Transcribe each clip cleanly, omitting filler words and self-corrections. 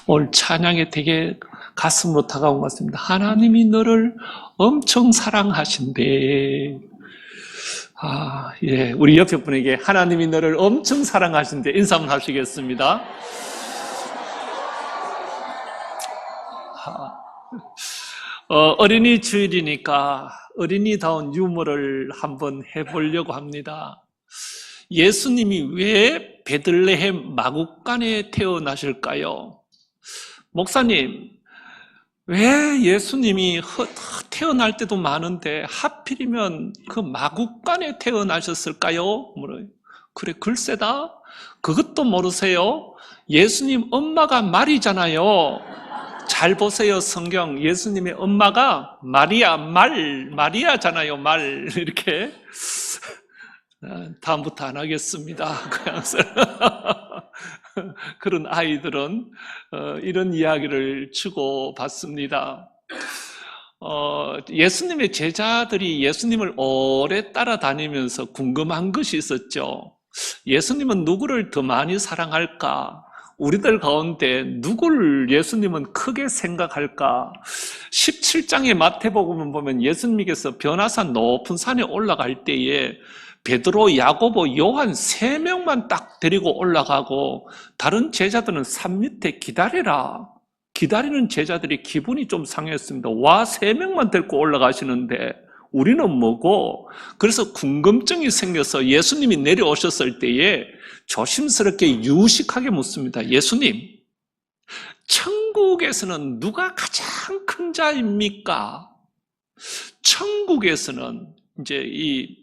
오늘 찬양에 되게 가슴으로 다가온 것 같습니다. 하나님이 너를 엄청 사랑하신대. 예. 우리 옆에 분에게 하나님이 너를 엄청 사랑하신대 인사 한번 하시겠습니다. 어린이 주일이니까 어린이다운 유머를 한번 해보려고 합니다. 예수님이 왜 베들레헴 마구간에 태어나실까요? 목사님, 왜 예수님이 태어날 때도 많은데 하필이면 그 마구간에 태어나셨을까요? 그래, 글쎄다. 그것도 모르세요? 예수님 엄마가 말이잖아요. 잘 보세요, 성경. 예수님의 엄마가 마리아잖아요, 말. 이렇게. 다음부터 안 하겠습니다. 그런 아이들은 이런 이야기를 주고받습니다. 예수님의 제자들이 예수님을 오래 따라다니면서 궁금한 것이 있었죠. 예수님은 누구를 더 많이 사랑할까? 우리들 가운데 누구를 예수님은 크게 생각할까? 17장의 마태복음을 보면 예수님께서 변화산 높은 산에 올라갈 때에 베드로, 야고보, 요한 3명만 딱 데리고 올라가고 다른 제자들은 산 밑에 기다리라. 기다리는 제자들이 기분이 좀 상했습니다. 와, 3명만 데리고 올라가시는데 우리는 뭐고? 그래서 궁금증이 생겨서 예수님이 내려오셨을 때에 조심스럽게 유식하게 묻습니다. 예수님, 천국에서는 누가 가장 큰 자입니까? 천국에서는 이제 이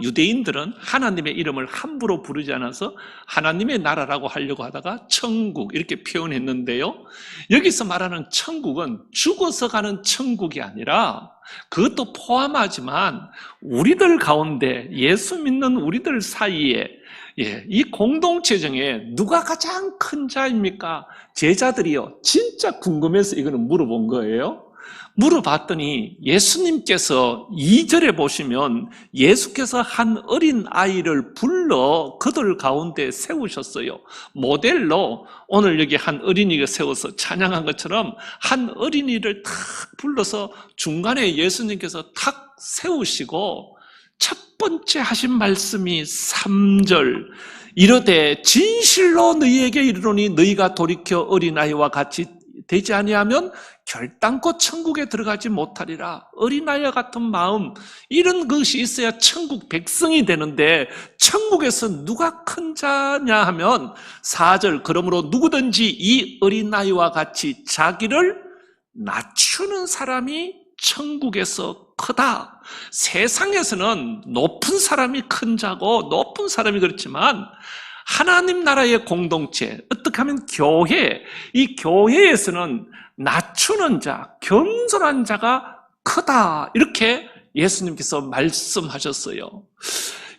유대인들은 하나님의 이름을 함부로 부르지 않아서 하나님의 나라라고 하려고 하다가 천국 이렇게 표현했는데요. 여기서 말하는 천국은 죽어서 가는 천국이 아니라 그것도 포함하지만 우리들 가운데 예수 믿는 우리들 사이에 이 공동체 중에 누가 가장 큰 자입니까? 제자들이요, 진짜 궁금해서 이거는 물어본 거예요. 물어봤더니 예수님께서 2절에 보시면 예수께서 한 어린 아이를 불러 그들 가운데 세우셨어요. 모델로 오늘 여기 한 어린이가 세워서 찬양한 것처럼 한 어린이를 탁 불러서 중간에 예수님께서 탁 세우시고 첫 번째 하신 말씀이 3절, 이르되 진실로 너희에게 이르노니 너희가 돌이켜 어린아이와 같이 되지 아니하면 결단코 천국에 들어가지 못하리라. 어린아이와 같은 마음, 이런 것이 있어야 천국 백성이 되는데 천국에서 누가 큰 자냐 하면 4절, 그러므로 누구든지 이 어린아이와 같이 자기를 낮추는 사람이 천국에서 크다. 세상에서는 높은 사람이 큰 자고 높은 사람이 그렇지만 하나님 나라의 공동체, 어떻게 하면 교회, 이 교회에서는 낮추는 자, 겸손한 자가 크다. 이렇게 예수님께서 말씀하셨어요.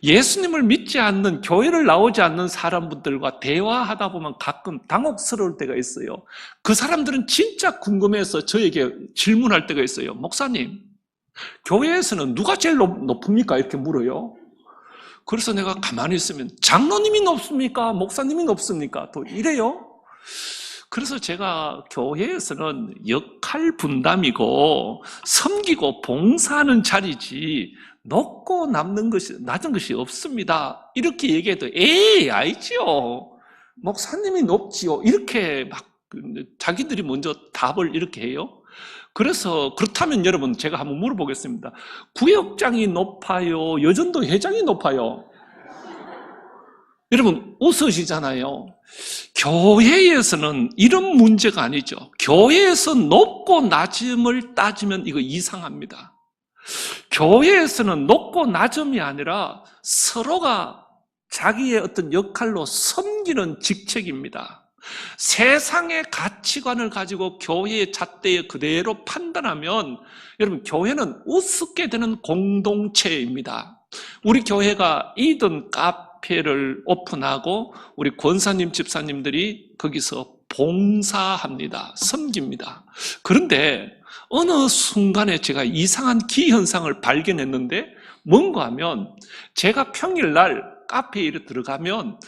예수님을 믿지 않는, 교회를 나오지 않는 사람들과 대화하다 보면 가끔 당혹스러울 때가 있어요. 그 사람들은 진짜 궁금해서 저에게 질문할 때가 있어요. 목사님, 교회에서는 누가 제일 높습니까? 이렇게 물어요. 그래서 내가 가만히 있으면 장로님이 높습니까? 목사님이 높습니까? 또 이래요. 그래서 제가 교회에서는 역할 분담이고 섬기고 봉사하는 자리지 높고 낮은 것이 없습니다. 이렇게 얘기해도 알지요. 목사님이 높지요. 이렇게 막 자기들이 먼저 답을 이렇게 해요. 그래서 그렇다면 여러분, 제가 한번 물어보겠습니다. 구역장이 높아요? 여전도 회장이 높아요? 여러분 웃으시잖아요. 교회에서는 이런 문제가 아니죠. 교회에서 높고 낮음을 따지면 이거 이상합니다. 교회에서는 높고 낮음이 아니라 서로가 자기의 어떤 역할로 섬기는 직책입니다. 세상의 가치관을 가지고 교회의 잣대에 그대로 판단하면 여러분, 교회는 우습게 되는 공동체입니다. 우리 교회가 이든 카페를 오픈하고 우리 권사님, 집사님들이 거기서 봉사합니다. 섬깁니다. 그런데 어느 순간에 제가 이상한 기현상을 발견했는데 뭔가 하면 제가 평일날 카페에 들어가면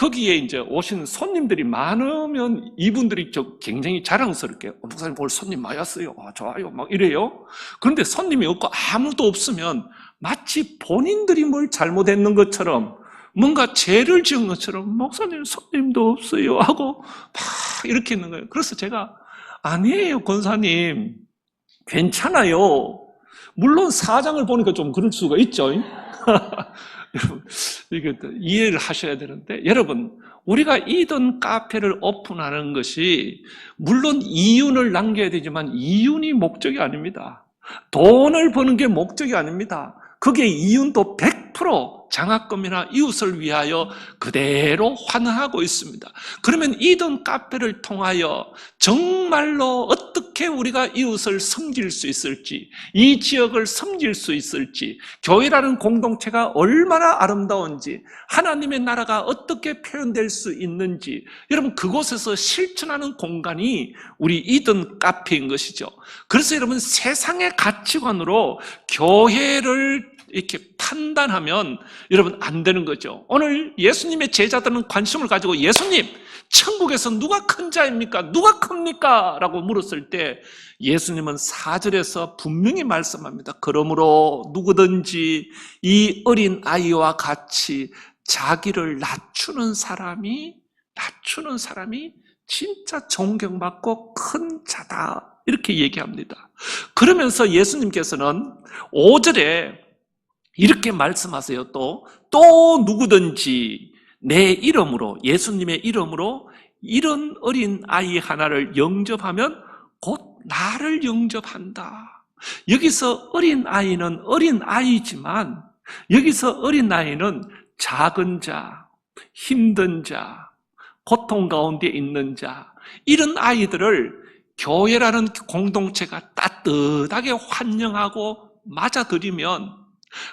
거기에 이제 오신 손님들이 많으면 이분들이 굉장히 자랑스럽게 목사님 오늘 손님 많이 왔어요. 좋아요. 막 이래요. 그런데 손님이 없고 아무도 없으면 마치 본인들이 뭘 잘못했는 것처럼 뭔가 죄를 지은 것처럼 목사님 손님도 없어요 하고 막 이렇게 있는 거예요. 그래서 제가 아니에요 권사님 괜찮아요. 물론 사장을 보니까 좀 그럴 수가 있죠. 여러분, 이게 이해를 하셔야 되는데, 여러분, 우리가 이던 카페를 오픈하는 것이, 물론 이윤을 남겨야 되지만, 이윤이 목적이 아닙니다. 돈을 버는 게 목적이 아닙니다. 그게 이윤도 100% 장학금이나 이웃을 위하여 그대로 환원하고 있습니다. 그러면 이던 카페를 통하여 정말로 어떻게 우리가 이웃을 섬길 수 있을지, 이 지역을 섬길 수 있을지, 교회라는 공동체가 얼마나 아름다운지, 하나님의 나라가 어떻게 표현될 수 있는지, 여러분 그곳에서 실천하는 공간이 우리 이던 카페인 것이죠. 그래서 여러분 세상의 가치관으로 교회를 이렇게 판단하면 여러분 안 되는 거죠. 오늘 예수님의 제자들은 관심을 가지고 예수님, 천국에서 누가 큰 자입니까? 누가 큽니까? 라고 물었을 때 예수님은 4절에서 분명히 말씀합니다. 그러므로 누구든지 이 어린 아이와 같이 자기를 낮추는 사람이 진짜 존경받고 큰 자다. 이렇게 얘기합니다. 그러면서 예수님께서는 5절에 이렇게 말씀하세요. 또 누구든지 내 이름으로, 예수님의 이름으로 이런 어린 아이 하나를 영접하면 곧 나를 영접한다. 여기서 어린 아이는 어린 아이지만 여기서 어린 아이는 작은 자, 힘든 자, 고통 가운데 있는 자, 이런 아이들을 교회라는 공동체가 따뜻하게 환영하고 맞아들이면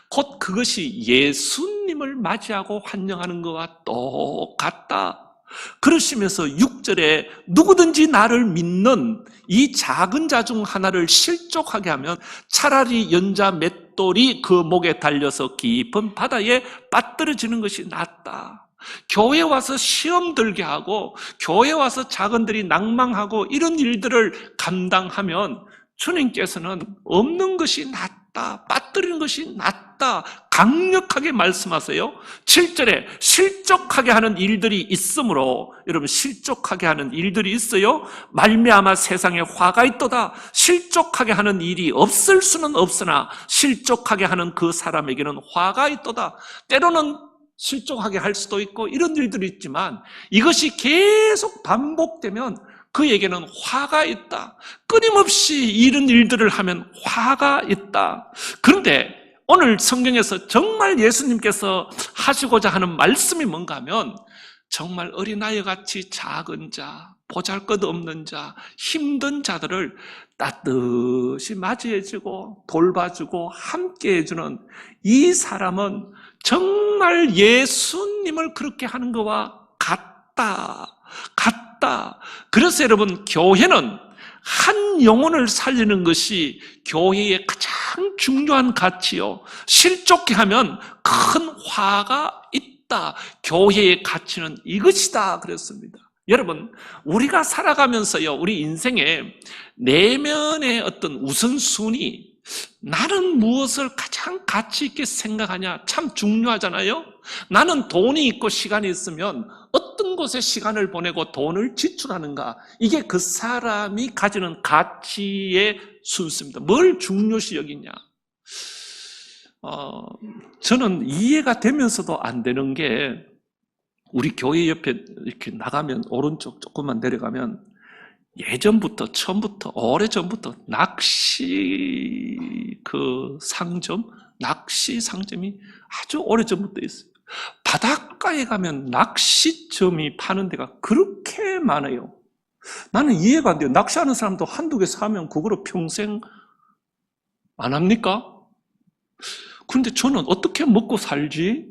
곧 그것이 예수님을 맞이하고 환영하는 것과 똑같다. 그러시면서 6절에 누구든지 나를 믿는 이 작은 자 중 하나를 실족하게 하면 차라리 연자 맷돌이 그 목에 달려서 깊은 바다에 빠뜨려지는 것이 낫다. 교회 와서 시험 들게 하고 교회 와서 작은들이 낭망하고 이런 일들을 감당하면 주님께서는 없는 것이 낫다. 빠뜨리는 것이 낫다. 강력하게 말씀하세요. 7절에 실족하게 하는 일들이 있으므로, 여러분 실족하게 하는 일들이 있어요. 말미암아 세상에 화가 있도다. 실족하게 하는 일이 없을 수는 없으나 실족하게 하는 그 사람에게는 화가 있도다. 때로는 실족하게 할 수도 있고 이런 일들이 있지만 이것이 계속 반복되면 그에게는 화가 있다. 끊임없이 이런 일들을 하면 화가 있다. 그런데 오늘 성경에서 정말 예수님께서 하시고자 하는 말씀이 뭔가 하면 정말 어린아이 같이 작은 자, 보잘것없는 자, 힘든 자들을 따뜻이 맞이해주고 돌봐주고 함께해주는 이 사람은 정말 예수님을 그렇게 하는 것과 같다. 그래서 여러분 교회는 한 영혼을 살리는 것이 교회의 가장 중요한 가치요. 실족해 하면 큰 화가 있다. 교회의 가치는 이것이다 그랬습니다. 여러분 우리가 살아가면서요 우리 인생의 내면의 어떤 우선순위, 나는 무엇을 가장 가치 있게 생각하냐 참 중요하잖아요. 나는 돈이 있고 시간이 있으면 어떤 곳에 시간을 보내고 돈을 지출하는가, 이게 그 사람이 가지는 가치의 순서입니다. 뭘 중요시 여기냐. 저는 이해가 되면서도 안 되는 게 우리 교회 옆에 이렇게 나가면 오른쪽 조금만 내려가면 예전부터 처음부터 오래전부터 낚시 상점이 아주 오래전부터 있어요. 바닷가에 가면 낚시점이 파는 데가 그렇게 많아요. 나는 이해가 안 돼요. 낚시하는 사람도 한두 개 사면 그거로 평생 안 합니까? 그런데 저는 어떻게 먹고 살지?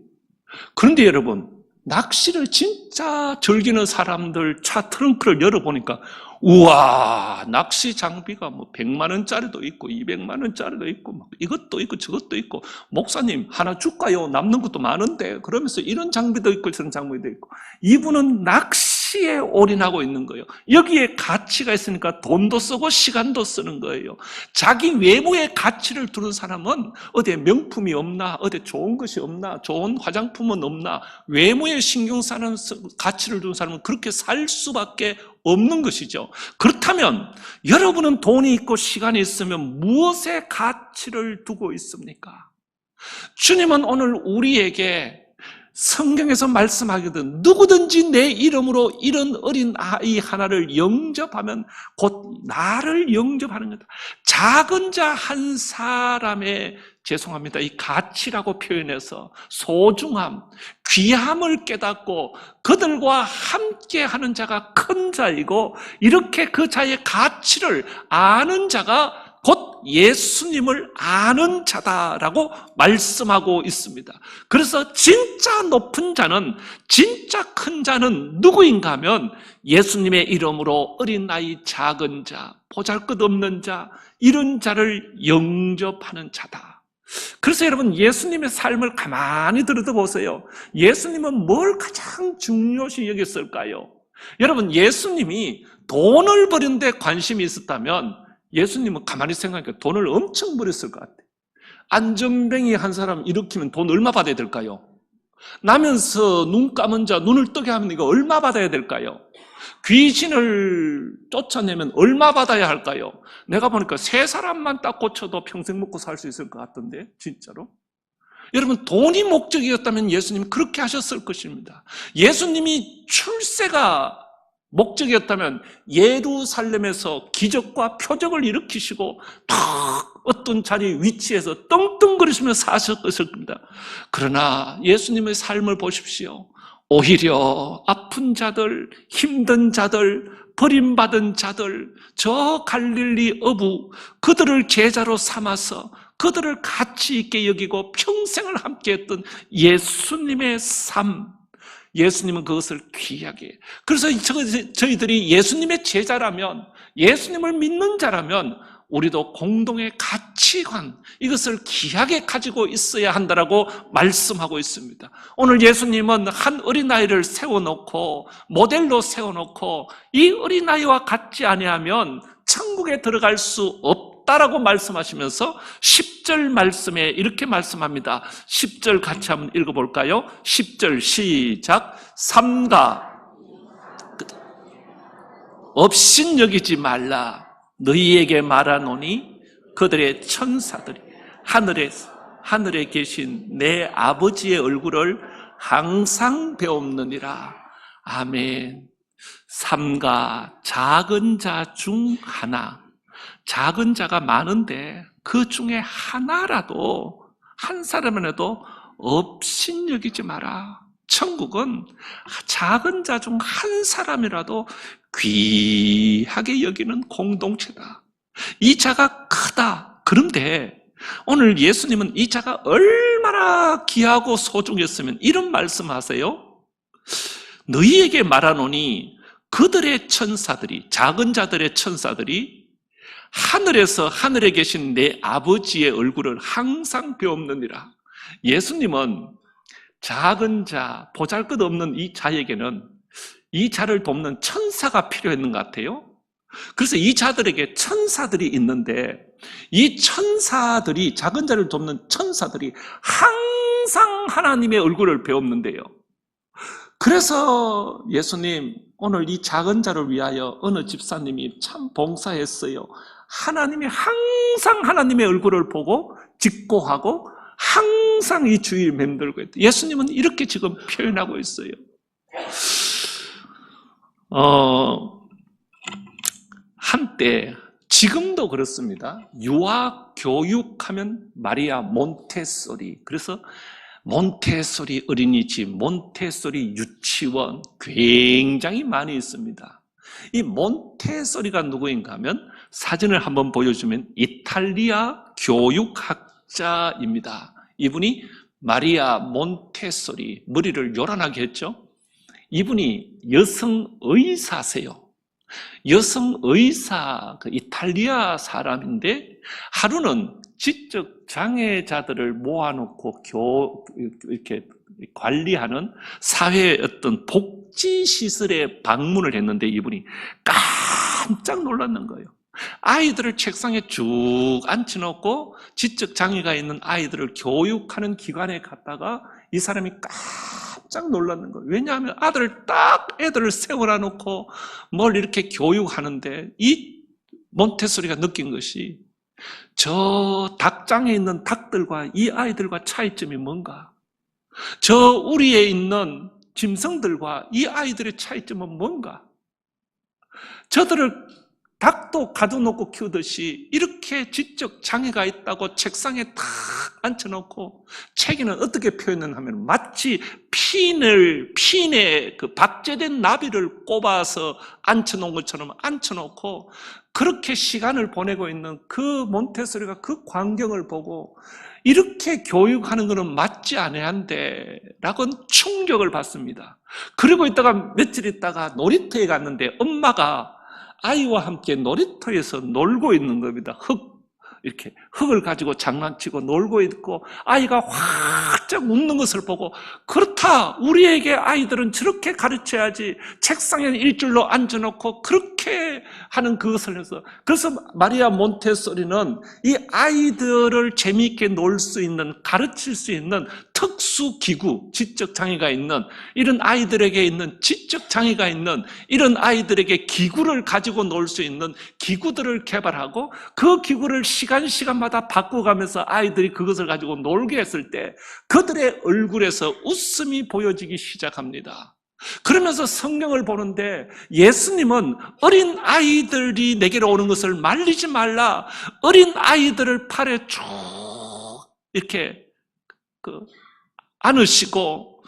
그런데 여러분 낚시를 진짜 즐기는 사람들 차 트렁크를 열어보니까 우와, 낚시 장비가 뭐 100만 원짜리도 있고 200만 원짜리도 있고 막 이것도 있고 저것도 있고, 목사님 하나 줄까요? 남는 것도 많은데, 그러면서 이런 장비도 있고 저런 장비도 있고. 이분은 낚시에 올인하고 있는 거예요. 여기에 가치가 있으니까 돈도 쓰고 시간도 쓰는 거예요. 자기 외모의 가치를 두는 사람은 어디에 명품이 없나, 어디에 좋은 것이 없나, 좋은 화장품은 없나, 외모에 신경 쓰는 가치를 두는 사람은 그렇게 살 수밖에 없는 것이죠. 그렇다면 여러분은 돈이 있고 시간이 있으면 무엇에 가치를 두고 있습니까? 주님은 오늘 우리에게 성경에서 말씀하거든, 누구든지 내 이름으로 이런 어린 아이 하나를 영접하면 곧 나를 영접하는 거다. 작은 자 한 사람의, 죄송합니다, 이 가치라고 표현해서 소중함, 귀함을 깨닫고 그들과 함께 하는 자가 큰 자이고, 이렇게 그 자의 가치를 아는 자가 곧 예수님을 아는 자다라고 말씀하고 있습니다. 그래서 진짜 높은 자는, 진짜 큰 자는 누구인가 하면 예수님의 이름으로 어린아이, 작은 자, 보잘것없는 자, 이런 자를 영접하는 자다. 그래서 여러분, 예수님의 삶을 가만히 들여다보세요. 예수님은 뭘 가장 중요시 여겼을까요? 여러분, 예수님이 돈을 버는 데 관심이 있었다면 예수님은 가만히 생각하니까 돈을 엄청 버렸을 것 같아요. 안전뱅이 한 사람 일으키면 돈 얼마 받아야 될까요? 나면서 눈 감은 자 눈을 뜨게 하면 이거 얼마 받아야 될까요? 귀신을 쫓아내면 얼마 받아야 할까요? 내가 보니까 3사람만 딱 고쳐도 평생 먹고 살 수 있을 것 같던데, 진짜로. 여러분, 돈이 목적이었다면 예수님이 그렇게 하셨을 것입니다. 예수님이 출세가 목적이었다면 예루살렘에서 기적과 표적을 일으키시고 딱 어떤 자리 위치에서 떵떵거리시며 사셨을 겁니다. 그러나 예수님의 삶을 보십시오. 오히려 아픈 자들, 힘든 자들, 버림받은 자들, 저 갈릴리 어부, 그들을 제자로 삼아서 그들을 가치 있게 여기고 평생을 함께했던 예수님의 삶, 예수님은 그것을 귀하게. 그래서 저희들이 예수님의 제자라면, 예수님을 믿는 자라면 우리도 공동의 가치관, 이것을 귀하게 가지고 있어야 한다라고 말씀하고 있습니다. 오늘 예수님은 한 어린아이를 세워놓고, 모델로 세워놓고, 이 어린아이와 같지 아니하면 천국에 들어갈 수 없다라고 말씀하시면서 10절 말씀에 이렇게 말씀합니다. 10절 같이 한번 읽어볼까요? 10절 시작. 삼가 없인 여기지 말라. 너희에게 말하노니 그들의 천사들이 하늘에 계신 내 아버지의 얼굴을 항상 배옵느니라. 아멘. 삼가 작은 자 중 하나, 작은 자가 많은데 그 중에 하나라도, 한 사람이라도 없인 여기지 마라. 천국은 작은 자 중 한 사람이라도 귀하게 여기는 공동체다. 이 자가 크다. 그런데 오늘 예수님은 이 자가 얼마나 귀하고 소중했으면 이런 말씀하세요. 너희에게 말하노니 그들의 천사들이, 작은 자들의 천사들이 하늘에 계신 내 아버지의 얼굴을 항상 배옵느니라. 예수님은 작은 자, 보잘것없는 이 자에게는 이 자를 돕는 천사가 필요했는 것 같아요. 그래서 이 자들에게 천사들이 있는데, 이 천사들이, 작은 자를 돕는 천사들이 항상 하나님의 얼굴을 배웠는데요. 그래서 예수님, 오늘 이 작은 자를 위하여 어느 집사님이 참 봉사했어요. 하나님이 항상 하나님의 얼굴을 보고 직고하고 항상 이 주위를 맴돌고 있다. 예수님은 이렇게 지금 표현하고 있어요. 한때, 지금도 그렇습니다. 유아 교육하면 마리아 몬테소리, 그래서 몬테소리 어린이집, 몬테소리 유치원 굉장히 많이 있습니다. 이 몬테소리가 누구인가 하면 사진을 한번 보여주면 이탈리아 교육학자입니다. 이분이 마리아 몬테소리, 머리를 요란하게 했죠. 이분이 여성 의사세요. 여성 의사, 이탈리아 사람인데 하루는 지적 장애자들을 모아놓고 이렇게 관리하는 사회의 어떤 복지시설에 방문을 했는데 이분이 깜짝 놀랐는 거예요. 아이들을 책상에 쭉 앉혀놓고 지적 장애가 있는 아이들을 교육하는 기관에 갔다가 이 사람이 깜짝 놀랐는 거예요. 왜냐하면 애들을 세워놔 놓고 뭘 이렇게 교육하는데 이 몬테소리가 느낀 것이 저 닭장에 있는 닭들과 이 아이들과 차이점이 뭔가? 저 우리에 있는 짐승들과 이 아이들의 차이점은 뭔가? 저들을 닭도 가둬놓고 키우듯이 이렇게 지적 장애가 있다고 책상에 탁 앉혀놓고 책에는 어떻게 표현하면 마치 피인의 그 박제된 나비를 꼽아서 앉혀놓은 것처럼 앉혀놓고 그렇게 시간을 보내고 있는 그 몬테소리가 그 광경을 보고 이렇게 교육하는 것은 맞지 않아야한데 라고 충격을 받습니다. 그리고 있다가 며칠 있다가 놀이터에 갔는데 엄마가 아이와 함께 놀이터에서 놀고 있는 겁니다. 이렇게 흙을 가지고 장난치고 놀고 있고 아이가 활짝 웃는 것을 보고 그렇다, 우리에게 아이들은 저렇게 가르쳐야지, 책상에 일줄로 앉아놓고 그렇게 하는 그것을 해서, 그래서 마리아 몬테소리는 이 아이들을 재미있게 놀 수 있는, 가르칠 수 있는 특수 기구, 지적 장애가 있는 이런 아이들에게 있는 지적 장애가 있는 이런 아이들에게 기구를 가지고 놀 수 있는 기구들을 개발하고 그 기구를 시간마다 바꿔가면서 아이들이 그것을 가지고 놀게 했을 때 그들의 얼굴에서 웃음이 보여지기 시작합니다. 그러면서 성경을 보는데 예수님은 어린 아이들이 내게로 오는 것을 말리지 말라, 어린 아이들을 팔에 쭉 이렇게 안으시고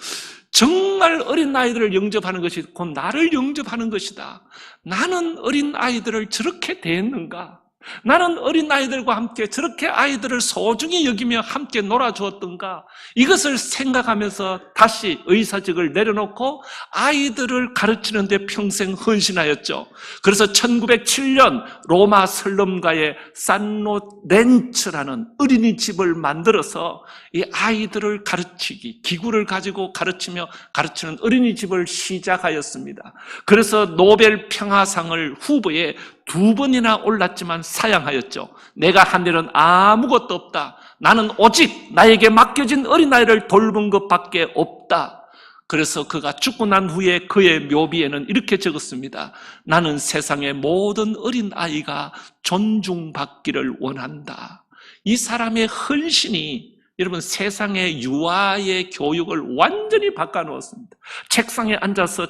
정말 어린 아이들을 영접하는 것이 곧 나를 영접하는 것이다. 나는 어린 아이들을 저렇게 대했는가? 나는 어린 아이들과 함께 저렇게 아이들을 소중히 여기며 함께 놀아주었던가? 이것을 생각하면서 다시 의사직을 내려놓고 아이들을 가르치는 데 평생 헌신하였죠. 그래서 1907년 로마 설럼가에 산노렌츠라는 어린이집을 만들어서 이 아이들을 가르치기, 기구를 가지고 가르치는 어린이집을 시작하였습니다. 그래서 노벨 평화상을 후보에 2번이나 올랐지만 사양하였죠. 내가 한 일은 아무것도 없다. 나는 오직 나에게 맡겨진 어린아이를 돌본 것밖에 없다. 그래서 그가 죽고 난 후에 그의 묘비에는 이렇게 적었습니다. 나는 세상의 모든 어린아이가 존중받기를 원한다. 이 사람의 헌신이 여러분 세상의 유아의 교육을 완전히 바꿔놓았습니다. 책상에 앉아서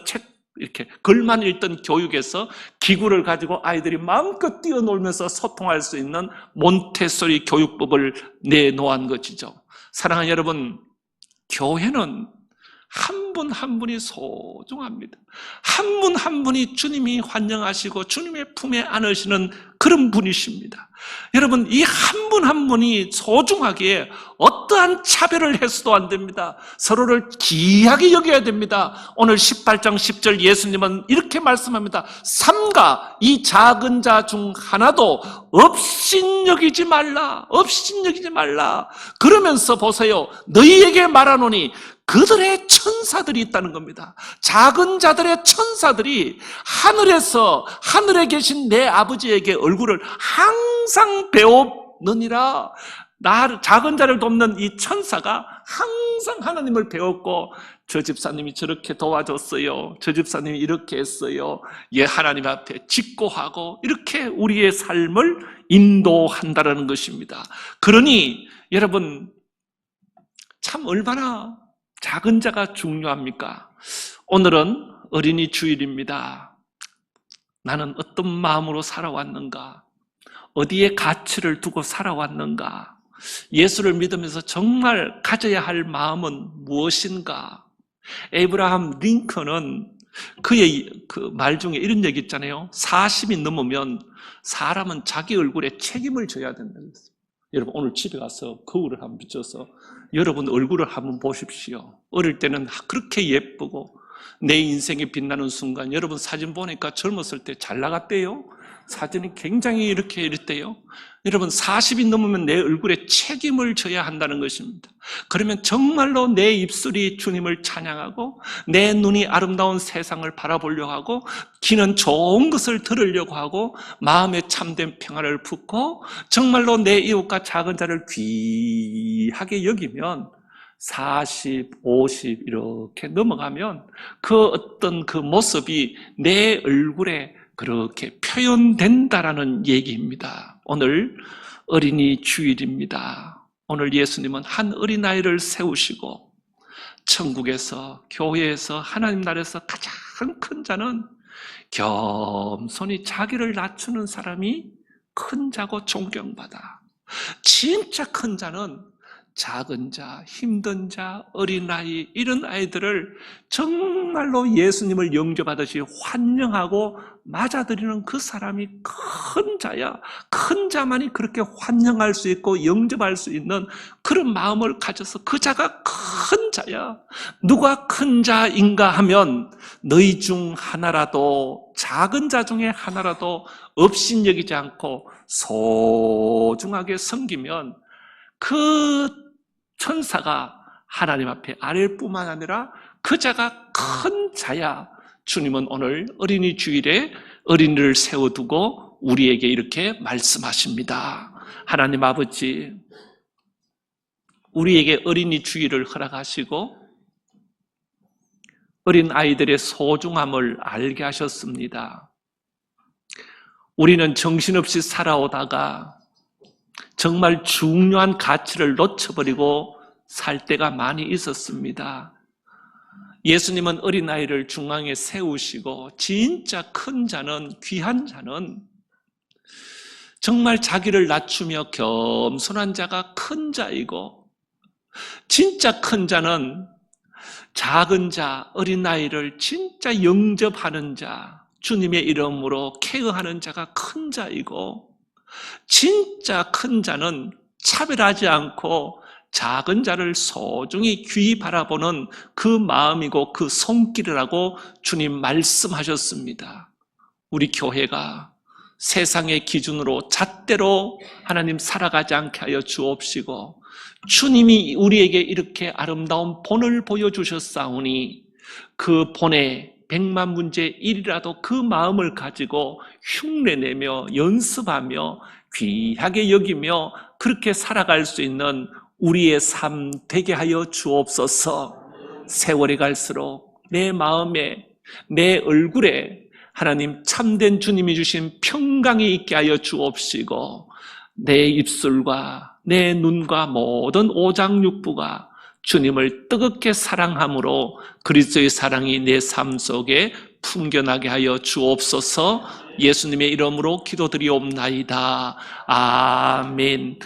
이렇게 글만 읽던 교육에서 기구를 가지고 아이들이 마음껏 뛰어놀면서 소통할 수 있는 몬테소리 교육법을 내놓은 것이죠. 사랑하는 여러분, 교회는 한 분 한 분이 소중합니다. 한 분 한 분이 주님이 환영하시고 주님의 품에 안으시는 그런 분이십니다. 여러분, 이 한 분 한 분이 소중하기에 어떠한 차별을 해서도 안 됩니다. 서로를 귀하게 여겨야 됩니다. 오늘 18장 10절 예수님은 이렇게 말씀합니다. 삼가 이 작은 자 중 하나도 업신여기지 말라. 업신여기지 말라. 그러면서 보세요. 너희에게 말하노니 그들의 천사들이 있다는 겁니다. 작은 자들의 천사들이 하늘에 계신 내 아버지에게 얼굴을 항상 배우느니라. 작은 자를 돕는 이 천사가 항상 하나님을 배웠고, 저 집사님이 저렇게 도와줬어요, 저 집사님이 이렇게 했어요, 하나님 앞에 직고하고 이렇게 우리의 삶을 인도한다는 것입니다. 그러니 여러분, 참 얼마나 작은 자가 중요합니까? 오늘은 어린이 주일입니다. 나는 어떤 마음으로 살아왔는가? 어디에 가치를 두고 살아왔는가? 예수를 믿으면서 정말 가져야 할 마음은 무엇인가? 에이브라함 링컨은 그의 그 말 중에 이런 얘기 있잖아요. 40이 넘으면 사람은 자기 얼굴에 책임을 져야 된다고 했어요. 여러분 오늘 집에 가서 거울을 한번 비춰서 여러분 얼굴을 한번 보십시오. 어릴 때는 그렇게 예쁘고 내 인생이 빛나는 순간 여러분 사진 보니까 젊었을 때 잘 나갔대요. 사진이 굉장히 이렇게 이랬대요. 여러분 40이 넘으면 내 얼굴에 책임을 져야 한다는 것입니다. 그러면 정말로 내 입술이 주님을 찬양하고 내 눈이 아름다운 세상을 바라보려고 하고 귀는 좋은 것을 들으려고 하고 마음에 참된 평안을 품고 정말로 내 이웃과 작은 자를 귀하게 여기면 40, 50 이렇게 넘어가면 그 어떤 그 모습이 내 얼굴에 그렇게 표현된다라는 얘기입니다. 오늘 어린이 주일입니다. 오늘 예수님은 한 어린아이를 세우시고 천국에서 교회에서 하나님 나라에서 가장 큰 자는 겸손히 자기를 낮추는 사람이 큰 자고 존경받아. 진짜 큰 자는 작은 자, 힘든 자, 어린아이 이런 아이들을 정말로 예수님을 영접하듯이 환영하고 맞아들이는 그 사람이 큰 자야. 큰 자만이 그렇게 환영할 수 있고 영접할 수 있는 그런 마음을 가져서 그 자가 큰 자야. 누가 큰 자인가 하면 너희 중 하나라도 작은 자 중에 하나라도 업신여기지 않고 소중하게 섬기면 그 천사가 하나님 앞에 아랠 뿐만 아니라 그 자가 큰 자야. 주님은 오늘 어린이 주일에 어린이를 세워두고 우리에게 이렇게 말씀하십니다. 하나님 아버지, 우리에게 어린이 주일을 허락하시고 어린 아이들의 소중함을 알게 하셨습니다. 우리는 정신없이 살아오다가 정말 중요한 가치를 놓쳐버리고 살 때가 많이 있었습니다. 예수님은 어린아이를 중앙에 세우시고 진짜 큰 자는, 귀한 자는 정말 자기를 낮추며 겸손한 자가 큰 자이고 진짜 큰 자는 작은 자, 어린아이를 진짜 영접하는 자, 주님의 이름으로 케어하는 자가 큰 자이고 진짜 큰 자는 차별하지 않고 작은 자를 소중히 귀히 바라보는 그 마음이고 그 손길이라고 주님 말씀하셨습니다. 우리 교회가 세상의 기준으로 잣대로 하나님 살아가지 않게 하여 주옵시고 주님이 우리에게 이렇게 아름다운 본을 보여주셨사오니 그 본에 100만 문제 1이라도 그 마음을 가지고 흉내내며 연습하며 귀하게 여기며 그렇게 살아갈 수 있는 우리의 삶 되게 하여 주옵소서. 세월이 갈수록 내 마음에 내 얼굴에 하나님 참된 주님이 주신 평강이 있게 하여 주옵시고 내 입술과 내 눈과 모든 오장육부가 주님을 뜨겁게 사랑함으로 그리스도의 사랑이 내 삶 속에 풍겨나게 하여 주옵소서. 예수님의 이름으로 기도드리옵나이다. 아멘.